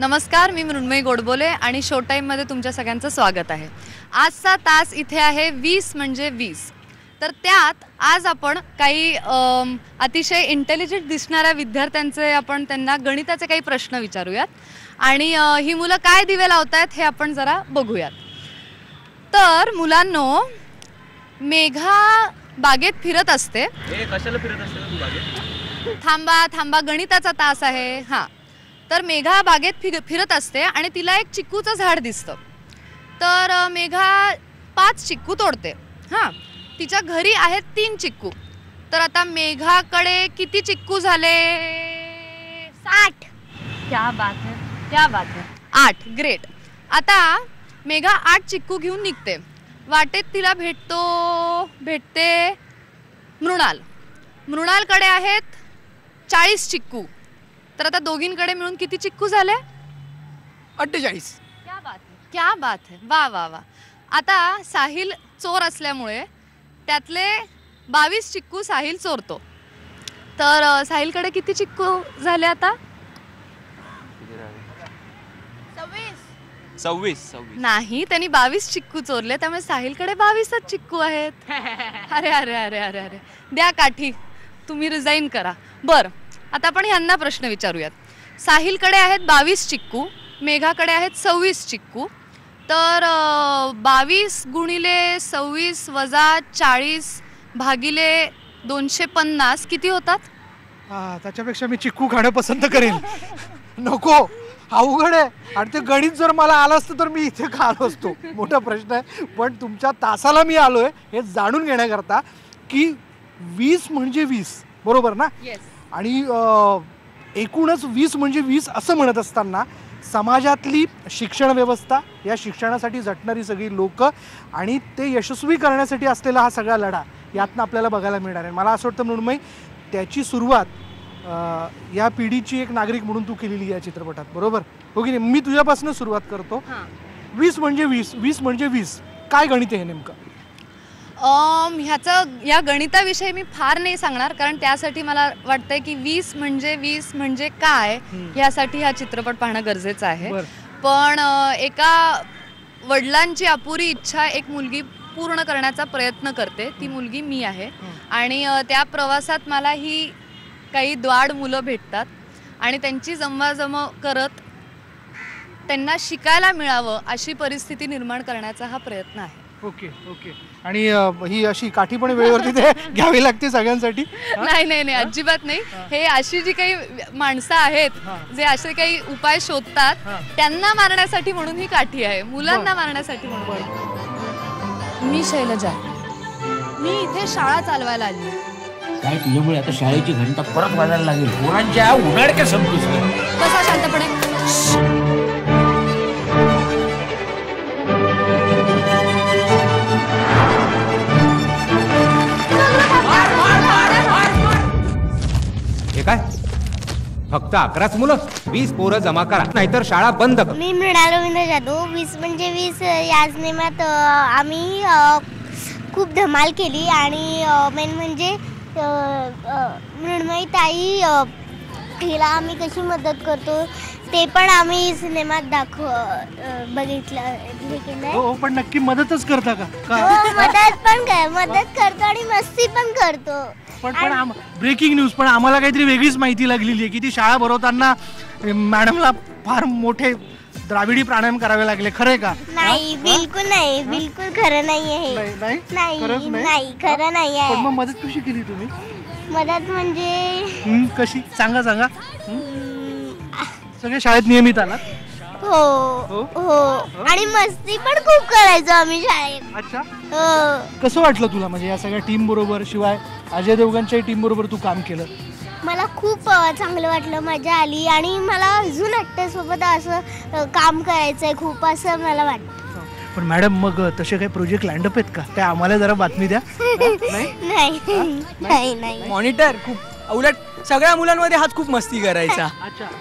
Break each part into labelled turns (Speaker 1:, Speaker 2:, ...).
Speaker 1: नमस्कार, मी मृण्मयी गोडबोले आणि शो टाईममध्ये तुमच्या सगळ्यांचं स्वागत आहे। आजचा तास इथे आहे 20 म्हणजे 20। तर त्यात आज आपण काही अतिशय इंटेलिजंट दिसणाऱ्या विद्यार्थ्यांचे आपण त्यांना गणिताचे काही प्रश्न विचारूयात आणि ही मुलं काय दिवे लावतायत हे आपण जरा बघूयात। तर मुलांनो, मेघा बागेत फिरत असते।
Speaker 2: हे कशाला फिरत असते तू बागेत?
Speaker 1: थांबा थांबा, गणिताचा तास आहे। हां, तर मेघा बागेत फिरत असते आणि तिला एक चिक्कूचं झाड दिसतं। तर मेघा 5 चिक्कू तोडते। हां, तिच्या घरी आहेत 3 चिक्कू। तर आता मेघाकडे किती चिक्कू झाले?
Speaker 3: 8।
Speaker 1: क्या बात है, क्या बात है, 8। ग्रेट। आता मेघा 8 चिक्कू घेऊन निघते। वाटेत तिला भेटते मृणाल। मृणालकडे आहेत 40 चिक्कू। तर आता दोघींकडे मिळून किती चिक्कू झाले?
Speaker 4: 48।
Speaker 1: क्या बात है, क्या बात है, वा वा वा। आता साहिल चोर असल्यामुळे त्यातले 22 चिक्कू साहिल चोरतो। तर साहिलकडे किती चिक्कू झाले आता?
Speaker 2: 26।
Speaker 1: नाही, त्यांनी 22 चिक्कू चोरले, त्यामुळे साहिलकडे 22च चिक्कू आहेत। अरे अरे अरे अरे अरे, द्या काठी, तुम्ही रिझाईन करा। बरं, आता आपण ह्यांना प्रश्न विचारूयात। साहिलकडे आहेत 22 चिक्कू, मेघाकडे आहेत 26 चिक्कू। तर 22 गुणिले 26 वजा 40 भागिले 250 किती होतात?
Speaker 4: त्याच्यापेक्षा मी चिक्कू खाणं पसंत करेन। नको, अवघड आहे आणि ते गणित जर मला आलं असतं तर मी इथे का आलो असतो, मोठा प्रश्न आहे। पण तुमच्या तासाला मी आलोय हे जाणून घेण्याकरता की 20 म्हणजे 20, बरोबर ना?
Speaker 1: येस।
Speaker 4: आणि एकूणच 20 म्हणजे 20 असं म्हणत असताना समाजातली शिक्षण व्यवस्था, या शिक्षणासाठी झटणारी सगळी लोक आणि ते यशस्वी करण्यासाठी असलेला हा सगळा लढा यातनं आपल्याला बघायला मिळणार आहे। मला असं वाटतं मृण्मयी, त्याची सुरुवात या पिढीची एक नागरिक म्हणून तू केलेली या चित्रपटात, बरोबर हो की नाही? मी तुझ्यापासून सुरुवात करतो। 20 म्हणजे 20, 20 म्हणजे 20, काय गणित आहे नेमकं?
Speaker 1: या गणिताविषयी मी फार नाही सांगणार, कारण त्यासाठी मला वाटतंय की 20 म्हणजे काय यासाठी हा चित्रपट पाहणं गरजेचं आहे। पण एका वडिलांची अपुरी इच्छा एक मुलगी पूर्ण करण्याचा प्रयत्न करते, ती मुलगी मी आहे। आणि त्या प्रवासात मला ही काही द्वाड मुलं भेटतात आणि त्यांची जमवाजम करत त्यांना शिकायला मिळावं अशी परिस्थिती निर्माण करण्याचा हा प्रयत्न आहे।
Speaker 4: Okay okay. आणि ही अशी काठी पण वेळेवरती ते घ्यावी लागते सगळ्यांसाठी?
Speaker 1: नाही नाही नाही, अजिबात नाही। हे अशी जी काही माणसं आहेत जे असे काही उपाय शोधतात त्यांना मारण्यासाठी म्हणून ही काठी आहे, मुलांना मारण्यासाठी म्हणून। मी शैलजा, मी इथे शाळा चालवायला आली।
Speaker 5: काय तुझ्यामुळे आता शाळेची घंटा परत वाजायला लागेल, पोरांच्या उन्हाळ्या संपलीस
Speaker 1: कसा शांतपणे?
Speaker 6: हे काय, फक्त 11च मुलं? 20 पोरं जमा करा, नाहीतर शाळा बंद कर।
Speaker 3: मी मृणाल रवींद्र जाधव। 20 म्हणजे 20 या सिनेमात आम्ही खूप धमाल केली आणि मेन म्हणजे मृण्मयी ताई हिला आम्ही कशी मदत करतो ते पण आम्ही सिनेमात बघितलं।
Speaker 4: हो, पण नक्की मदतच करता का?
Speaker 3: मदत करतो आणि मस्ती पण करतो।
Speaker 4: पण ब्रेकिंग न्यूज, पण आम्हाला काहीतरी वेगळीच माहिती लागलेली आहे की ती शाळा भरवताना मॅडमला फार मोठे द्राविडी प्राणायाम करावे लागले, खरं आहे का?
Speaker 3: नाही, बिलकुल नाही, बिलकुल खरं नाही आहे। नाही, खरं नाही आहे।
Speaker 4: पण मग मदत कशी केली तुम्ही?
Speaker 3: मदत म्हणजे
Speaker 4: कशी? सांगा। सगळे शाळेत नियमित आलात?
Speaker 3: हो, आणि मस्ती पण खूप करायचो आम्ही शाळेत।
Speaker 4: अच्छा, कसं वाटलं तुला म्हणजे या सगळ्या टीम बरोबर? शिवाय अजय देवगणच्या टीम बरोबर तू काम केलं?
Speaker 3: मला खूप चांगलं वाटलं, मजा आली आणि मला अजून एकट्यासोबत असं काम करायचंय खूप, असं मला वाटतं।
Speaker 4: पण मॅडम, मग तसे काही प्रोजेक्ट लँडअप आहेत का? त्या आम्हाला जरा बातमी द्या।
Speaker 3: नाही।
Speaker 7: मॉनिटर खूप उलट सगळ्या मुलांमध्ये हाच खूप मस्ती करायचा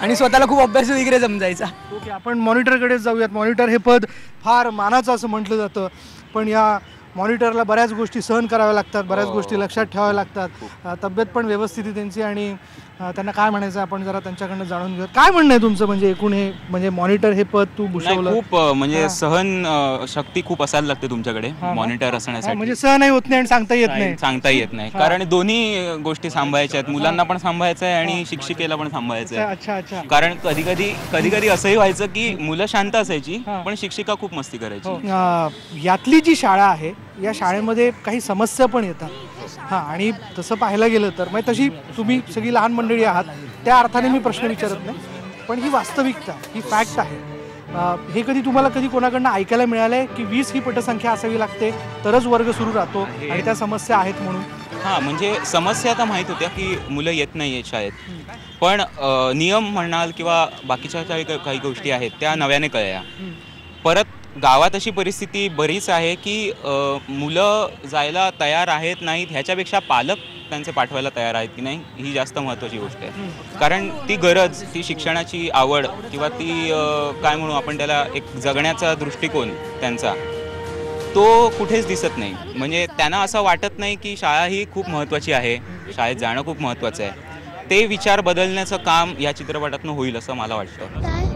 Speaker 7: आणि स्वतःला खूप अभ्यास वगैरे समजायचा।
Speaker 4: ओके, आपण मॉनिटरकडे जाऊयात। मॉनिटर हे पद फार मानाचं असं म्हटलं जातं, पण या मॉनिटरला बऱ्याच गोष्टी सहन कराव्या लागतात, बऱ्याच गोष्टी लक्षात ठेवाव्या लागतात, तब्येत पण व्यवस्थित आहे त्यांची आणि त्यांना काय म्हणायचं आपण जरा त्यांच्याकडनं जाणून घेऊ. काय म्हणणं आहे तुमचं, म्हणजे एकूण हे म्हणजे मॉनिटर हे पद तू भूषवलं?
Speaker 8: खूप म्हणजे सहन शक्ती खूप असायला लागते तुमच्याकडे मॉनिटर असण्यासाठी.
Speaker 4: म्हणजे सहनही होत नाही आणि सांगता येत नाही
Speaker 8: कारण दोन्ही गोष्टी सांभाळायच्या आहेत, मुलांना पण सांभाळायचं आहे आणि शिक्षिकेला पण सांभाळायचं आहे.
Speaker 4: अच्छा.
Speaker 8: कारण कधी कधी असंही व्हायचं की मुलं शांत असायची पण शिक्षिका खूप मस्ती करायची.
Speaker 4: यातली जी शाळा आहे या शाळेमध्ये काही समस्या पण येतात. आणि तसं पाहायला गेलं तर म्हणजे तशी तुम्ही सगळी लहान मंडळी आहात त्या अर्थाने मी प्रश्न विचारत नाही, पण ही वास्तविकता, ही फॅक्ट आहे. हे कधी तुम्हाला कोणाकडनं ऐकायला मिळालंय की 20 ही पटसंख्या असावी लागते तरच वर्ग सुरू राहतो आणि त्या समस्या आहेत म्हणून?
Speaker 8: म्हणजे समस्या आता माहीत होत्या की मुलं येत नाही आहेत शाळेत, पण नियम म्हणाल किंवा बाकीच्या काही गोष्टी आहेत त्या नव्याने कळल्या. परत गावात अशी परिस्थिती बरीच आहे की मुलं जायला तयार आहेत नाहीत ह्याच्यापेक्षा पालक त्यांचे पाठवायला तयार आहेत की नाही ही जास्त महत्त्वाची गोष्ट आहे. कारण ती गरज, ती शिक्षणाची आवड किंवा ती काय म्हणू आपण त्याला एक जगण्याचा दृष्टिकोन त्यांचा तो कुठेच दिसत नाही. म्हणजे त्यांना असं वाटत नाही की शाळा ही खूप महत्त्वाची आहे, शाळेत जाणं खूप महत्त्वाचं आहे. ते विचार बदलण्याचं काम या चित्रपटातून होईल असं मला वाटतं.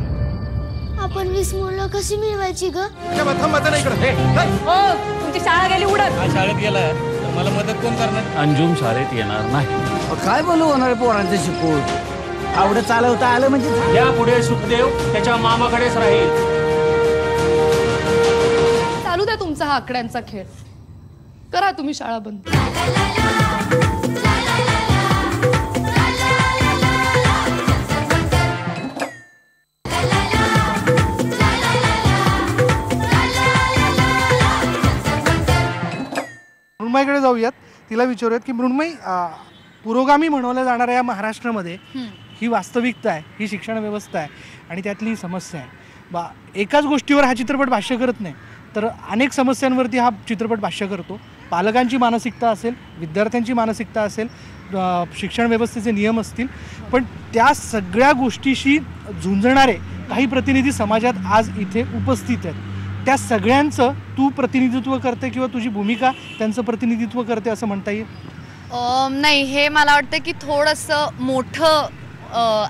Speaker 3: आपण 20 मुलं कशी मिळवायची ग?
Speaker 1: तुमची शाळा गेली उडत.
Speaker 2: शाळेत गेला मला मदत कोण करणार?
Speaker 5: अंजुम शाळेत येणार नाही.
Speaker 7: काय बोलू होणार पोरांचं शिकून? आवडत चालवता आलं म्हणजे
Speaker 5: या पुढे सुखदेव त्याच्या मामाकडेच राहील.
Speaker 1: चालू द्या तुमचा हा आकड्यांचा खेळ, करा तुम्ही शाळा बंद.
Speaker 4: मृण्मयीकडे जाऊयात, तिला विचारूयात की मृण्मयी, पुरोगामी म्हणवल्या जाणाऱ्या या महाराष्ट्रामध्ये ही वास्तविकता आहे, ही शिक्षण व्यवस्था आहे आणि त्यातली समस्या आहे. एकाच गोष्टीवर हा चित्रपट भाष्य करत नाही तर अनेक समस्यांवरती हा चित्रपट भाष्य करतो. पालकांची मानसिकता असेल, विद्यार्थ्यांची मानसिकता असेल, शिक्षण व्यवस्थेचे नियम असतील, पण त्या सगळ्या गोष्टीशी झुंजणारे काही प्रतिनिधी समाजात आज इथे उपस्थित आहेत. त्या सगळ्यांचं तू प्रतिनिधित्व करते किंवा तुझी भूमिका त्यांचं प्रतिनिधित्व करते असं म्हणता येईल?
Speaker 1: नाही, हे मला वाटतं की थोडंसं मोठं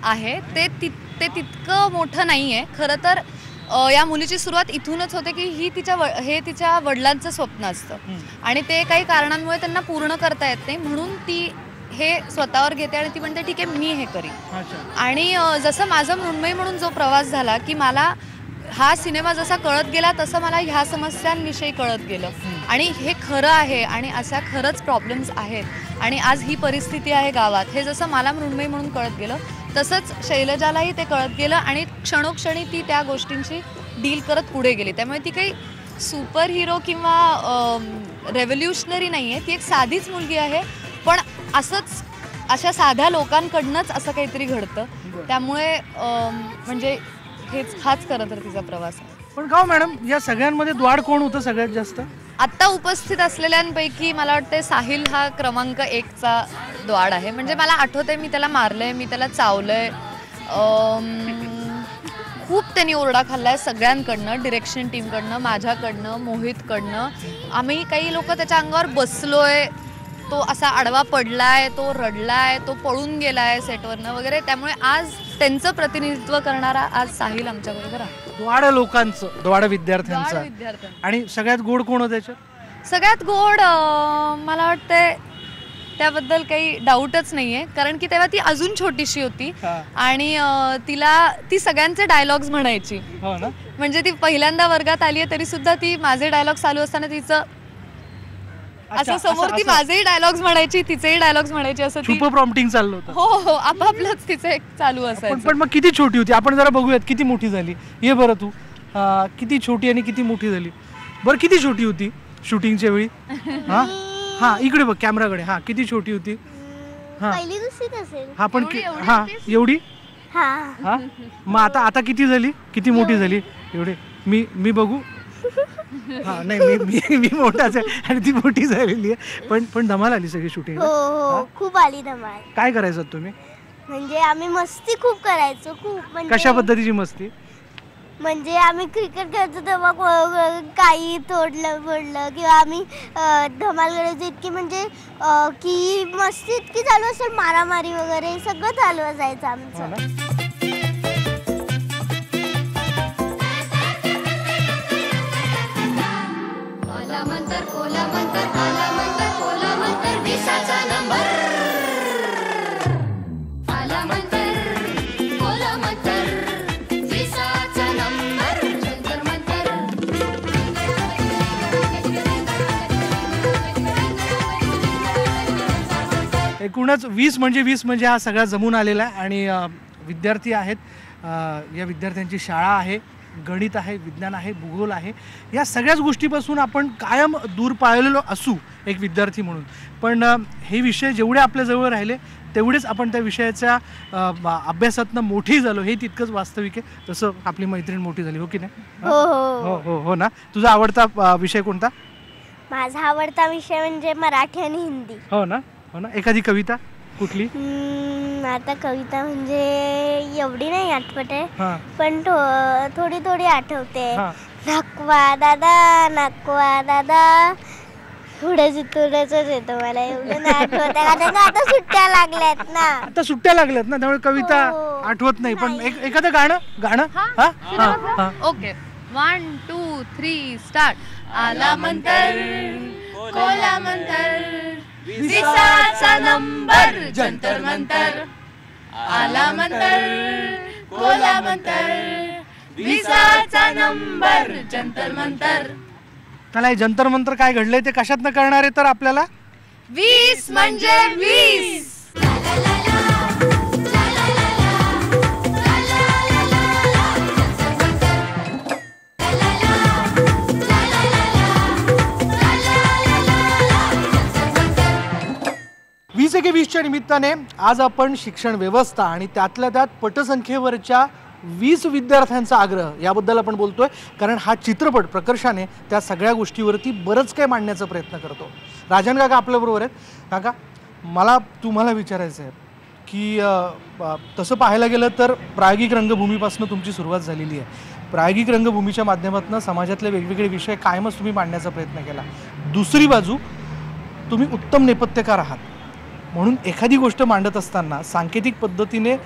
Speaker 1: आहे. ते तितकं मोठं नाही आहे खरं तर. या मुलीची सुरुवात इथूनच होते की हे तिच्या वडिलांचं स्वप्न असतं आणि ते काही कारणांमुळे त्यांना पूर्ण करता येत नाही, म्हणून ती हे स्वतःवर घेते आणि ती म्हणते ठीक आहे मी हे करीन. आणि जसं माझं मृण्मयी म्हणून जो प्रवास झाला की मला हा सिनेमा जसा कळत गेला तसं मला ह्या समस्यांविषयी कळत गेलं आणि हे खरं आहे आणि अशा खरंच प्रॉब्लेम्स आहेत आणि आज ही परिस्थिती आहे गावात. हे जसं मला मृण्मयी म्हणून कळत गेलं तसंच शैलजालाही ते कळत गेलं आणि क्षणोक्षणी ती त्या गोष्टींशी डील करत पुढे गेली. त्यामुळे ती काही सुपर हिरो किंवा रेव्होल्युशनरी नाही आहे, ती एक साधीच मुलगी आहे, पण असंच अशा साध्या लोकांकडनंच असं काहीतरी घडतं. त्यामुळे म्हणजे हाच खरं तर तिचा प्रवास आहे.
Speaker 4: पण का मॅडम या सगळ्यांमध्ये द्वाड कोण होतं सगळ्यात जास्त?
Speaker 1: आत्ता उपस्थित असलेल्यांपैकी मला वाटतं साहिल हा क्रमांक 1चा द्वाड आहे. म्हणजे मला आठवतंय मी त्याला मारलंय, मी त्याला चावलंय, खूप त्यांनी ओरडा खाल्लाय सगळ्यांकडनं, डिरेक्शन टीमकडनं, माझ्याकडनं, मोहितकडनं. आम्ही काही लोक त्याच्या अंगावर बसलोय, तो असा आडवा पडलाय, तो रडलाय, तो पळून गेलाय सेटवरनं वगैरे. त्यामुळे आज त्यांचं प्रतिनिधित्व करणारा आज साहिल आमच्याबरोबर आहे.
Speaker 4: द्वाड लोकांचं, द्वाड विद्यार्थ्यांचं. आणि सगळ्यात गोड कोण होतं त्याच्यात?
Speaker 1: सगळ्यात गोड मला वाटतंय त्याबद्दल काही डाऊटच नाहीये, कारण की तेव्हा ती अजून छोटीशी होती आणि ती सगळ्यांचे डायलॉग्स म्हणायची. म्हणजे ती पहिल्यांदा वर्गात आली आहे तरी सुद्धा ती माझे डायलॉग्स चालू असताना तिचं असं समोर ती माझेही डायलॉग्स म्हणायची, तिचेही डायलॉग्स म्हणायची, असं
Speaker 4: सुपर प्रॉम्प्टिंग चाललं होतं.
Speaker 1: हो, आपापलंच तिचं एक चालू असायचं.
Speaker 4: पण मग किती छोटी होती आपण जरा बघूयात, किती मोठी झाली. ये बरं तू, किती छोटी आणि किती मोठी झाली. बरं किती छोटी होती शूटिंगच्या वेळी? हा इकडे बघ कॅमेराकडे. हा किती छोटी होती?
Speaker 3: पहिली दुसरीत असेल.
Speaker 4: हा पण एवढी? हा मग आता किती झाली, किती मोठी झाली? एवढे मी बघू. हा नाही मी मोठाच आहे आणि ती मोठी झालेली आहे. पण धमाल आली सगळी शूटिंग.
Speaker 3: हो खूप आली धमाल.
Speaker 4: काय करायचं तुम्ही?
Speaker 3: म्हणजे आम्ही मस्ती खूप करायचो, खूप. म्हणजे
Speaker 4: कशा पद्धतीची मस्ती?
Speaker 3: म्हणजे आम्ही क्रिकेट खेळतो तेव्हा काही तोडलं फोडलं किंवा आम्ही धमाल करायचो इतकी म्हणजे की मस्ती इतकी चालू असेल मारामारी वगैरे सगळं चालू असायचं आमचं.
Speaker 4: एकूणच 20 म्हणजे हा सगळा जमून आलेला आहे आणि विद्यार्थी आहेत. या विद्यार्थ्यांची शाळा आहे, गणित आहे, विज्ञान आहे, भूगोल आहे. या सगळ्याच गोष्टीपासून आपण कायम दूर पाळलेलो असू एक विद्यार्थी म्हणून, पण हे विषय जेवढे आपल्याजवळ राहिले तेवढेच आपण त्या विषयाच्या अभ्यासातनं मोठी झालो हे तितकंच वास्तविक आहे. तसं आपली मैत्रीण मोठी झाली, हो की नाही?
Speaker 3: हो
Speaker 4: हो हो ना. तुझा आवडता विषय कोणता?
Speaker 3: माझा आवडता विषय म्हणजे मराठी आणि हिंदी.
Speaker 4: हो ना, हो ना. एखादी कविता कुठली?
Speaker 3: आता कविता म्हणजे एवढी नाही आठवत आहे, पण थोडी थोडी आठवते. नकवा दादा पुढे जिथूनच येतो मला, एवढं नाही आठवत कारण आता सुट्ट्या लागल्यात ना.
Speaker 4: आता सुट्ट्या लागल्यात ना त्यामुळे कविता आठवत नाही, पण एखादं गाणं.
Speaker 1: Okay, 1 2 3 start. आला मंतर कोला मंतर विसाचा नंबर जंतर मंतर. आला मंतर कोला मंतर विसाचा नंबर जंतर मंतर.
Speaker 4: त्याला हे जंतर मंतर काय घडलंय ते कशातनं कळणार आहे तर आपल्याला
Speaker 1: 20 म्हणजे 20.
Speaker 4: 20 निमित्ताने आज आपण शिक्षण व्यवस्था आणि त्यातल्या त्यात पटसंख्येवरच्या 20 विद्यार्थ्यांचा आग्रह याबद्दल आपण बोलतोय, कारण हा चित्रपट प्रकर्षाने त्या सगळ्या गोष्टीवरती बरंच काही मांडण्याचा प्रयत्न करतो. राजन काका आपल्याबरोबर आहेत. काका, मला तुम्हाला विचारायचं आहे की तसं पाहायला गेलं तर प्रायोगिक रंगभूमीपासून तुमची सुरुवात झालेली आहे. प्रायोगिक रंगभूमीच्या माध्यमातून समाजातले वेगवेगळे विषय कायमच तुम्ही मांडण्याचा प्रयत्न केला. दुसरी बाजू, तुम्ही उत्तम नेपथ्यकार आहात म्हणून एखादी गोष्ट मांडत असताना सांकेतिक पद्धतीने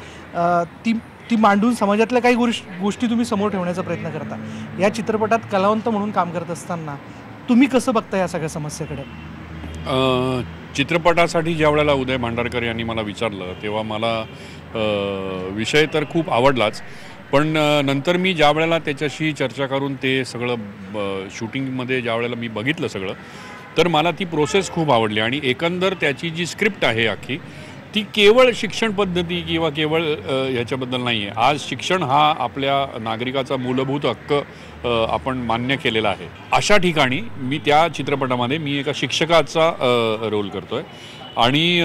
Speaker 4: ती मांडून समाजातल्या काही गोष्टी तुम्ही समोर ठेवण्याचा प्रयत्न करता. या चित्रपटात कलावंत म्हणून काम करत असताना तुम्ही कसं बघता या सगळ्या समस्येकडे?
Speaker 9: चित्रपटासाठी ज्या वेळेला उदय भांडारकर यांनी मला विचारलं तेव्हा मला विषय तर खूप आवडलाच, पण नंतर मी ज्या वेळेला त्याच्याशी चर्चा करून ते सगळं शूटिंगमध्ये ज्या वेळेला मी बघितलं सगळं, तर मला ती प्रोसेस खूप आवडली. आणि एकंदर त्याची जी स्क्रिप्ट आहे अख्खी, ती केवळ शिक्षण पद्धती किंवा केवळ ह्याच्याबद्दल नाही आहे. आज शिक्षण हा आपल्या नागरिकाचा मूलभूत हक्क आपण मान्य केलेला आहे. अशा ठिकाणी मी त्या चित्रपटामध्ये मी एका शिक्षकाचा रोल करतो आहे आणि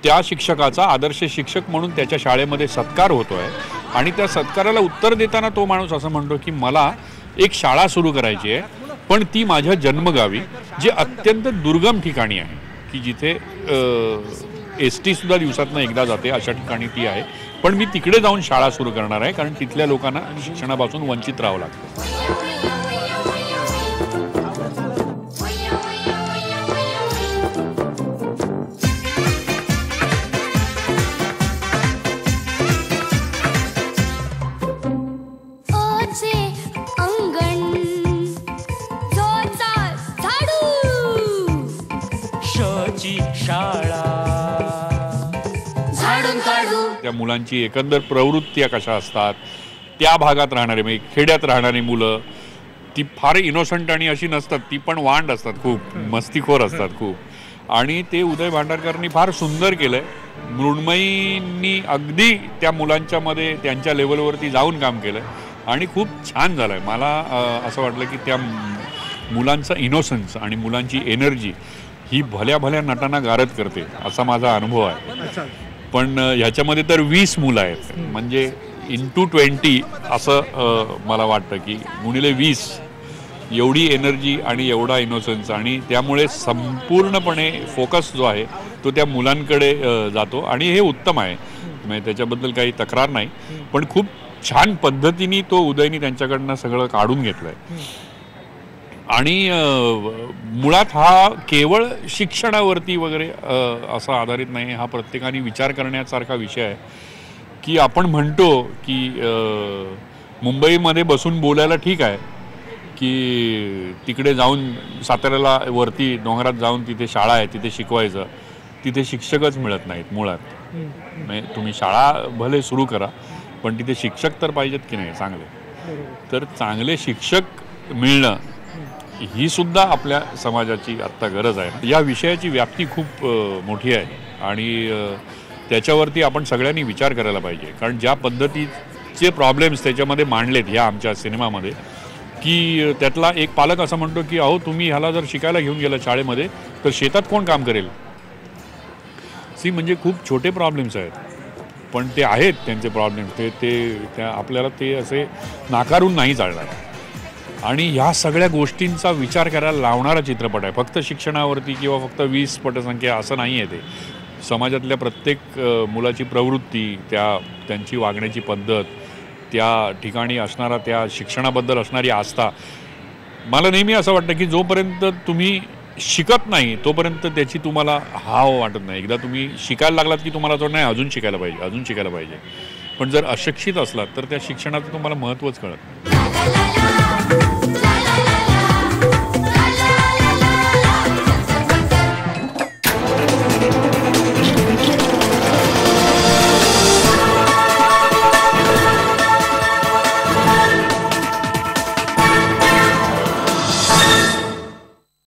Speaker 9: त्या शिक्षकाचा आदर्श शिक्षक म्हणून त्याच्या शाळेमध्ये सत्कार होतो आहे. आणि त्या सत्काराला उत्तर देताना तो माणूस असं म्हणतो की मला एक शाळा सुरू करायची आहे, पण ती माझ्या जन्मगावी, जे अत्यंत दुर्गम ठिकाणी आहे, की जिथे ST सुद्धा दिवसातनं एकदा जाते, अशा ठिकाणी ती आहे. पण मी तिकडे जाऊन शाळा सुरू करणार आहे, कारण तिथल्या लोकांना शिक्षणापासून वंचित राहावं लागतं. त्या मुलांची एकंदर प्रवृत्ती कशा असतात, त्या भागात राहणारे म्हणजे खेड्यात राहणारी मुलं ती फार इनोसंट आणि अशी नसतात, ती पण वांड असतात, खूप मस्तीखोर असतात खूप. आणि ते उदय भांडारकरांनी फार सुंदर केलं आहे. मृण्मयींनी अगदी त्या मुलांच्यामध्ये त्यांच्या लेवलवरती जाऊन काम केलं आणि खूप छान झालं आहे. मला असं वाटलं की त्या मुलांचा इनोसन्स आणि मुलांची एनर्जी ही भल्या भल्या नटांना गारद करते, असा माझा अनुभव आहे. पण ह्याच्यामध्ये तर 20 मुलं आहेत, म्हणजे इंटू 20 असं मला वाटतं की गुणिले 20 एवढी एनर्जी आणि एवढा इनोसन्स, आणि त्यामुळे संपूर्णपणे फोकस जो आहे तो त्या मुलांकडे जातो आणि हे उत्तम आहे. म्हणजे त्याच्याबद्दल काही तक्रार नाही, पण खूप छान पद्धतीने तो उदयनी त्यांच्याकडनं सगळं काढून घेतलंय. आणि मुळात हा केवळ शिक्षणावरती वगैरे असा आधारित नाही. हा प्रत्येकाने विचार करण्यासारखा विषय आहे की आपण म्हणतो की मुंबईमध्ये बसून बोलायला ठीक आहे की तिकडे जाऊन साताऱ्याला वरती डोंगरात जाऊन तिथे शाळा आहे तिथे शिकवायचं, तिथे शिक्षकच मिळत नाहीत मुळात. म्हणजे तुम्ही शाळा भले सुरू करा पण तिथे शिक्षक तर पाहिजेत की नाही चांगले. तर चांगले शिक्षक मिळणं ही सुद्धा आपल्या समाजाची आत्ता गरज आहे. या विषयाची व्याप्ती खूप मोठी आहे आणि त्याच्यावरती आपण सगळ्यांनी विचार करायला पाहिजे. कारण ज्या पद्धतीचे प्रॉब्लेम्स त्याच्यामध्ये मांडलेत ह्या आमच्या सिनेमामध्ये की त्यातला एक पालक असं म्हणतो की अहो तुम्ही ह्याला जर शिकायला घेऊन गेला शाळेमध्ये तर शेतात कोण काम करेल. म्हणजे खूप छोटे प्रॉब्लेम्स आहेत पण ते आहेत त्यांचे प्रॉब्लेम्स. त्या आपल्याला ते असे नाकारून नाही चालणार. आणि ह्या सगळ्या गोष्टींचा विचार करायला लावणारा चित्रपट आहे. फक्त शिक्षणावरती किंवा फक्त 20 पटसंख्या असं नाही आहे. ते समाजातल्या प्रत्येक मुलाची प्रवृत्ती, त्यांची वागण्याची पद्धत, त्या ठिकाणी असणारा त्या शिक्षणाबद्दल असणारी आस्था. मला नेहमी असं वाटतं की जोपर्यंत तुम्ही शिकत नाही तोपर्यंत त्याची तुम्हाला हाव वाटत नाही. एकदा तुम्ही शिकायला लागलात की तुम्हाला तो नाही अजून शिकायला पाहिजे. पण जर अशिक्षित असलात तर त्या शिक्षणाचं तुम्हाला महत्त्वच कळत.